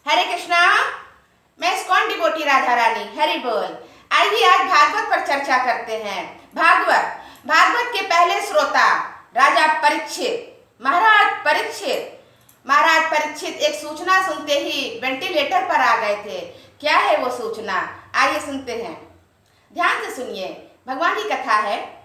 हरे कृष्णा। मैं ISKCON devotee Radha Rani, Hari बोल। आइए आज भागवत पर चर्चा करते हैं। भागवत के पहले श्रोता राजा परीक्षित। महाराज परीक्षित एक सूचना सुनते ही वेंटिलेटर पर आ गए थे। क्या है वो सूचना, आइए सुनते हैं। ध्यान से सुनिए, भगवान की कथा है।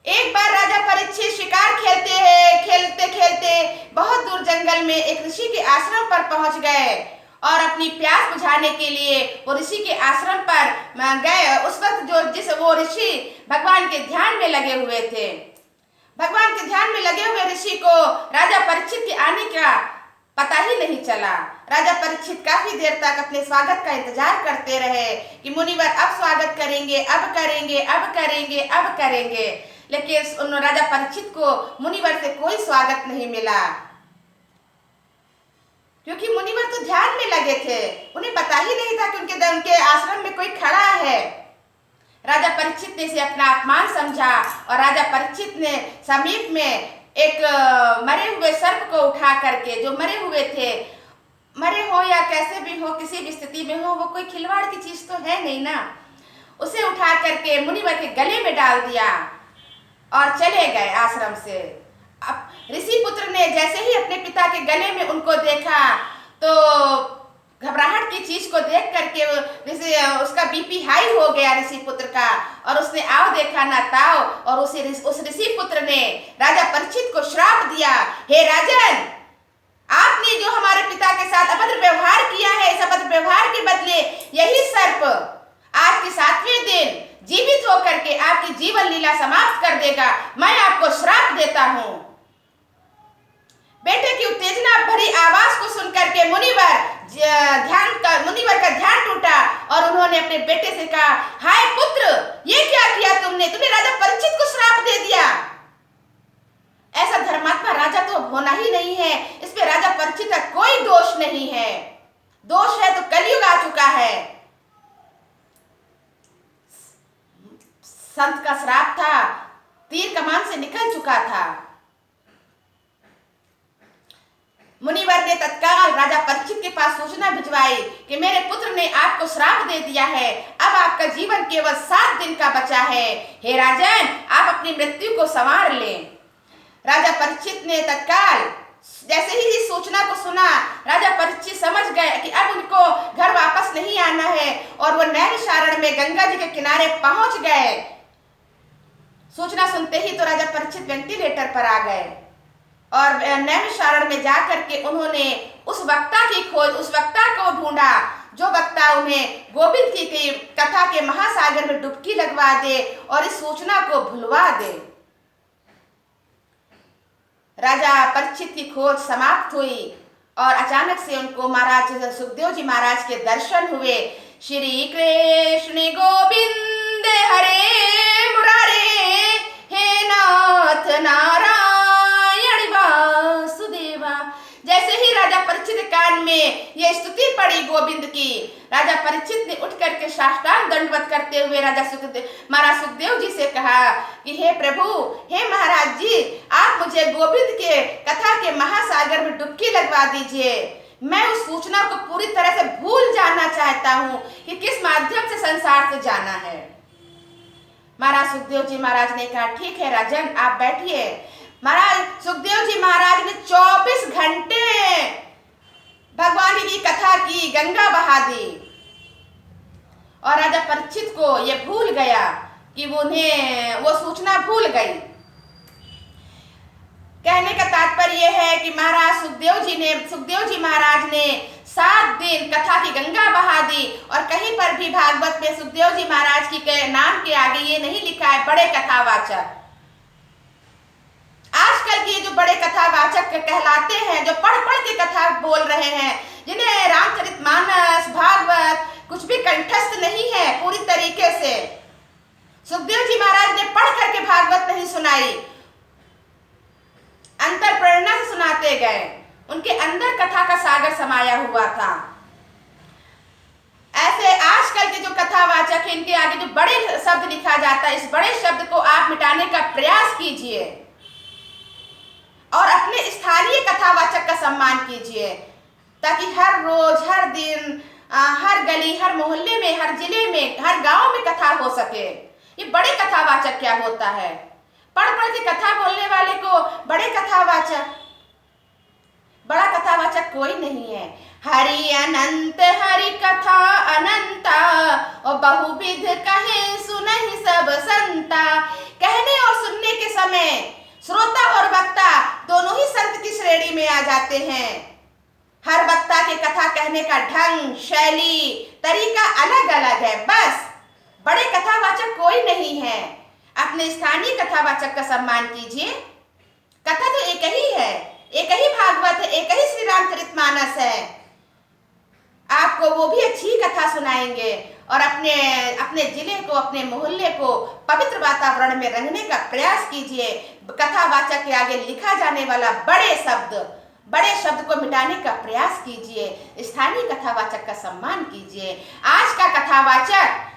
एक बार राजा परीक्षित शिकार खेलते खेलते बहुत दूर जंगल में एक ऋषि के आश्रम पर पहुंच गए और अपनी प्यास बुझाने के लिए वो ऋषि के आश्रम पर गए। उस वक्त वो ऋषि भगवान के ध्यान में लगे हुए थे। भगवान के ध्यान में लगे हुए ऋषि को राजा परीक्षित के आने का पता ही नहीं चला। राजा परीक्षित काफी देर तक अपने स्वागत का इंतजार करते रहे कि मुनिवर अब स्वागत करेंगे, अब करेंगे। लेकिन राजा परीक्षित को मुनिवर से कोई स्वागत नहीं मिला, क्योंकि मुनिवर तो ध्यान में लगे थे। उन्हें पता ही नहीं था कि उनके आश्रम में कोई खड़ा है। राजा परीक्षित ने इसे अपना अपमान समझा और राजा परीक्षित ने समीप में एक मरे हुए सर्प को उठा करके, जो मरे हो या कैसे भी हो, किसी भी स्थिति में हो, वो कोई खिलवाड़ की चीज तो है नहीं ना, उसे उठा करके मुनिवर के गले में डाल दिया और चले गए आश्रम से। अब ऋषि पुत्र ने जैसे ही अपने पिता के गले में उनको देखा तो घबराहट की चीज को देख करके उसका बीपी हाई हो गया ऋषि पुत्र का, और उसने आव देखा ना ताव, और उस ऋषि पुत्र ने राजा परीक्षित को श्राप दिया, हे राजन, आपने जो हमारे पिता के साथ अभद्र व्यवहार किया है, इस अभद्र व्यवहार के बदले यही सर्प आज के 7वें दिन जीवित होकर के आपकी जीवन लीला समाप्त कर देगा। मैं आपको श्राप देता हूं। बेटे की उत्तेजना भरी आवाज को सुनकर के मुनिवर का ध्यान टूटा और उन्होंने अपने बेटे से कहा, हाय पुत्र, ये क्या किया तुमने राजा परीक्षित को श्राप दे दिया। ऐसा धर्मात्मा राजा तो होना ही नहीं है। इसमें राजा परीक्षित का कोई दोष नहीं है। दोष है तो कलयुग आ चुका है। संत का श्राप था, तीर कमान से निकल चुका था। मुनिवर ने तत्काल राजा परीक्षित के पास सूचना भिजवाई कि मेरे पुत्र ने आपको श्राप दे दिया है, अब आपका जीवन केवल 7 दिन का बचा है। हे राजन, आप अपनी मृत्यु को संवार लें। राजा परीक्षित ने तत्काल जैसे ही इस सूचना को सुना, राजा परीक्षित समझ गए कि अब उनको घर वापस नहीं आना है, और वो नैमिषारण्य में गंगा जी के किनारे पहुंच गए। सूचना सुनते ही तो राजा परीक्षित वेंटिलेटर पर आ गए और नैमिषारण्य में जाकर के उन्होंने उस वक्ता को ढूंढा, जो वक्ता उन्हें गोविंद की कथा के महासागर में डुबकी लगवा दे और इस सूचना को भुलवा दे। राजा परीक्षित की खोज समाप्त हुई और अचानक से उनको महाराज सुखदेव जी महाराज के दर्शन हुए। श्री कृष्ण गोविंद हरे मुरारे, हे नाथ नारायण वासुदेवा। जैसे ही राजा परीक्षित कान में ये स्तुति पड़ी गोविंद की, राजा परीक्षित ने उठ करके साष्टांग दंडवत करते हुए महाराज सुखदेव जी से कहा कि हे प्रभु, हे महाराज जी, आप मुझे गोविंद के कथा के महासागर में डुबकी लगवा दीजिए। मैं उस सूचना को पूरी तरह से भूल जाना चाहता हूँ कि किस माध्यम से संसार से जाना है। महाराज सुखदेव जी महाराज ने कहा, ठीक है राजन, आप बैठिए। महाराज सुखदेव जी महाराज ने 24 घंटे भगवान की कथा की, गंगा बहा दी, और राजा परीक्षित को यह भूल गया कि वो सूचना भूल गई। कहने का तात्पर्य यह है कि महाराज सुखदेव जी महाराज ने 7 दिन कथा की गंगा बहा दी, और कहीं पर भी भागवत में सुखदेव जी महाराज की के नाम के आगे ये नहीं लिखा है बड़े कथावाचक। आजकल के जो बड़े कथावाचक कहलाते हैं, जो पढ़ के कथा बोल रहे हैं, जिन्हें रामचरितमानस भागवत कुछ भी कंठस्थ नहीं है पूरी तरीके से। सुखदेव जी महाराज ने पढ़ करके भागवत नहीं सुनाई, अंतर प्रेरणा से सुनाते गए। उनके अंदर कथा का सागर समाया हुआ था। ऐसे आजकल के जो कथावाचक हैं, इनके आगे जो बड़े शब्द लिखा जाता है, इस बड़े शब्द को आप मिटाने का प्रयास कीजिए और अपने स्थानीय कथावाचक का सम्मान कीजिए। ताकि हर रोज, हर दिन, हर गली, हर मोहल्ले में, हर जिले में, हर गांव में कथा हो सके। ये बड़े कथावाचक क्या होता है? पढ़ पढ़ के कथा बोलने वाले को बड़े कथावाचक, बड़ा कथावाचक कोई नहीं है। हरि अनंत हरि कथा अनंता, और बहुविध कहे सुनहि सब संता। कहने और सुनने के समय श्रोता और वक्ता दोनों ही संत की श्रेणी में आ जाते हैं। हर वक्ता के कथा कहने का ढंग, शैली, तरीका अलग अलग है। बस बड़े कथावाचक कोई नहीं है। अपने स्थानीय कथावाचक का सम्मान कीजिए। कथा तो एक ही है, एक ही भागवत है, एक ही श्री रामचरितमानस है। आपको वो भी अच्छी कथा सुनाएंगे और अपने जिले को, अपने मोहल्ले को पवित्र वातावरण में रंगने का प्रयास कीजिए। कथावाचक के आगे लिखा जाने वाला बड़े शब्द को मिटाने का प्रयास कीजिए। स्थानीय कथावाचक का सम्मान कीजिए। आज का कथावाचक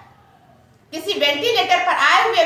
किसी वेंटिलेटर पर आए हुए